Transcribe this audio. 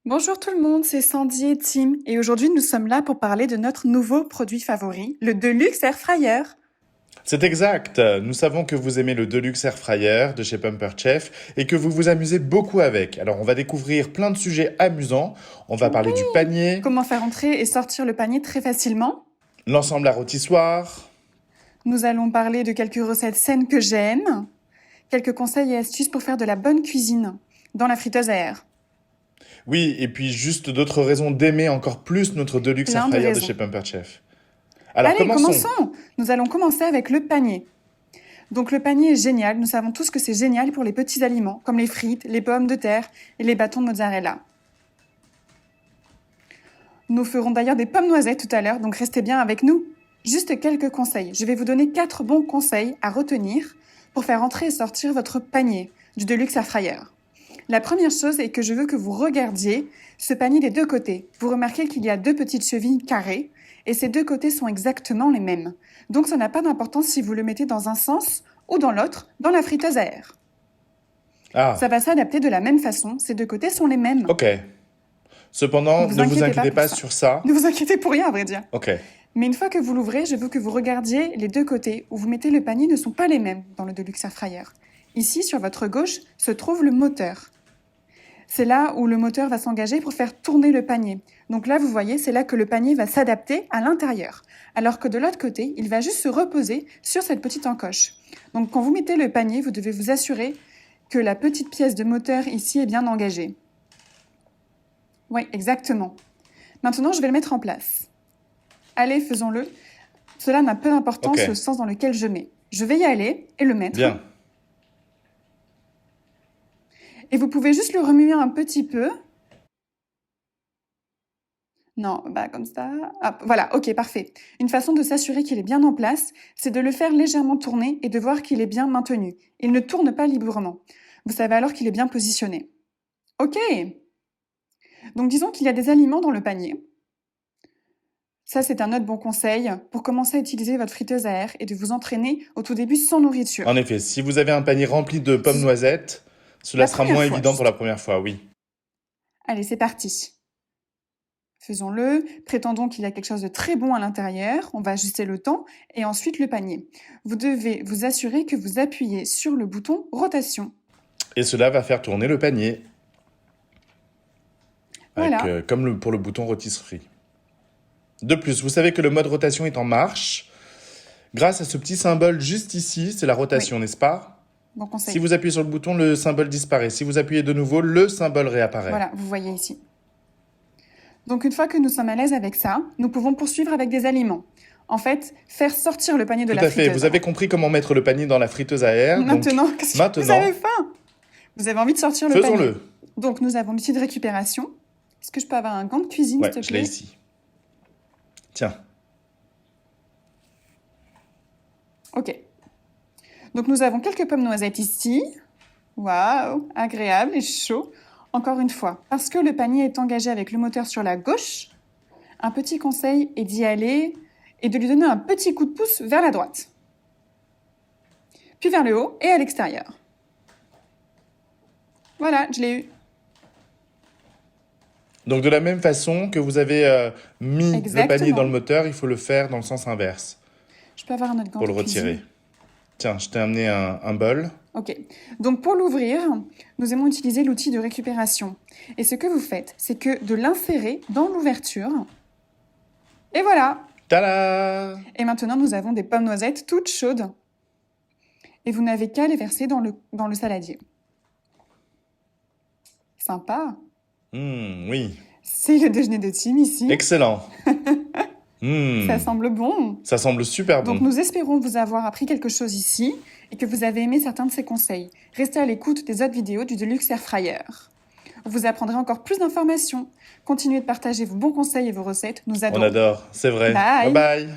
Bonjour tout le monde, c'est Sandy et Tim et aujourd'hui nous sommes là pour parler de notre nouveau produit favori, le Deluxe Air Fryer. C'est exact. Nous savons que vous aimez le Deluxe Air Fryer de chez Pamper Chef et que vous vous amusez beaucoup avec. Alors, on va découvrir plein de sujets amusants. On va parler du panier, Comment faire entrer et sortir le panier très facilement. l'ensemble à rôtissoir. Nous allons parler de quelques recettes saines que j'aime, quelques conseils et astuces pour faire de la bonne cuisine dans la friteuse à air. Oui, et puis juste d'autres raisons d'aimer encore plus notre Deluxe Plein Air de Fryer de raisons. chez Pamper Chef. Alors, Allez, commençons. commençons. Nous allons commencer avec le panier. Donc le panier est génial, nous savons tous que c'est génial pour les petits aliments, comme les frites, les pommes de terre et les bâtons de mozzarella. Nous ferons d'ailleurs des pommes noisettes tout à l'heure, donc restez bien avec nous. Juste quelques conseils. Je vais vous donner 4 bons conseils à retenir pour faire entrer et sortir votre panier du Deluxe Air Fryer. La première chose est que je veux que vous regardiez ce panier des deux côtés. Vous remarquez qu'il y a 2 petites chevilles carrées et ces 2 côtés sont exactement les mêmes. Donc ça n'a pas d'importance si vous le mettez dans un sens ou dans l'autre, dans la friteuse à air. Ah, Ça va s'adapter de la même façon, ces 2 côtés sont les mêmes. ok. Cependant, ne vous inquiétez pour pas ça. sur ça. Ne vous inquiétez pour rien, à vrai dire. Ok. Mais une fois que vous l'ouvrez, je veux que vous regardiez les 2 côtés où vous mettez le panier ne sont pas les mêmes dans le Deluxe Air Fryer. Ici, sur votre gauche, se trouve le moteur. C'est là où le moteur va s'engager pour faire tourner le panier. Donc là, vous voyez, c'est là que le panier va s'adapter à l'intérieur. Alors que de l'autre côté, il va juste se reposer sur cette petite encoche. Donc quand vous mettez le panier, vous devez vous assurer que la petite pièce de moteur ici est bien engagée. Oui, exactement. Maintenant, je vais le mettre en place. Allez, faisons-le. Cela n'a peu d'importance Ok. le sens dans lequel je mets. Je vais y aller et le mettre. Bien. Et vous pouvez juste le remuer un petit peu. Non, bah comme ça. Hop, voilà, ok, parfait. Une façon de s'assurer qu'il est bien en place, c'est de le faire légèrement tourner et de voir qu'il est bien maintenu. Il ne tourne pas librement. Vous savez alors qu'il est bien positionné. Ok. Donc disons qu'il y a des aliments dans le panier. Ça, c'est un autre bon conseil pour commencer à utiliser votre friteuse à air et de vous entraîner au tout début sans nourriture. En effet, si vous avez un panier rempli de pommes noisettes, cela La sera première moins fois, évident juste. pour la première fois, oui. Allez, c'est parti. Faisons-le. Prétendons qu'il y a quelque chose de très bon à l'intérieur. On va ajuster le temps et ensuite le panier. Vous devez vous assurer que vous appuyez sur le bouton rotation. Et cela va faire tourner le panier. Voilà. Comme pour le bouton rôtisserie. De plus, vous savez que le mode rotation est en marche. Grâce à ce petit symbole juste ici, c'est la rotation, n'est-ce pas? Bon conseil. Si vous appuyez sur le bouton, le symbole disparaît. Si vous appuyez de nouveau, le symbole réapparaît. Voilà, vous voyez ici. Donc une fois que nous sommes à l'aise avec ça, nous pouvons poursuivre avec des aliments. En fait, faire sortir le panier de Tout la à fait. friteuse. Vous avez compris comment mettre le panier dans la friteuse à air. Maintenant, Donc, qu'est-ce que vous maintenant, avez faim? Vous avez envie de sortir le panier. faisons-le. Donc nous avons l'outil de récupération. Est-ce que je peux avoir un gant de cuisine, Ouais, s'il te je l'ai plaît? ici. Tiens. Ok. Donc nous avons quelques pommes noisettes ici. Waouh, agréable et chaud. Encore une fois, parce que le panier est engagé avec le moteur sur la gauche, un petit conseil est d'y aller et de lui donner un petit coup de pouce vers la droite. Puis vers le haut et à l'extérieur. Voilà, je l'ai eu. Donc, de la même façon que vous avez mis le Exactement. panier dans le moteur, il faut le faire dans le sens inverse Je peux avoir un autre gant pour de le retirer. cuisine? Tiens, je t'ai amené un bol. Ok. Donc pour l'ouvrir, nous aimons utiliser l'outil de récupération. Et ce que vous faites, c'est que de l'insérer dans l'ouverture. Et voilà. Tada! Et maintenant, nous avons des pommes noisettes toutes chaudes. Et vous n'avez qu'à les verser dans le saladier. Sympa. Oui. C'est le déjeuner de Tim ici. Excellent. Ça semble bon. Ça semble super bon. Donc nous espérons vous avoir appris quelque chose ici et que vous avez aimé certains de ces conseils. Restez à l'écoute des autres vidéos du Deluxe Air Fryer. Vous apprendrez encore plus d'informations. Continuez de partager vos bons conseils et vos recettes. Nous On adorons. adore, c'est vrai. Bye. Bye bye.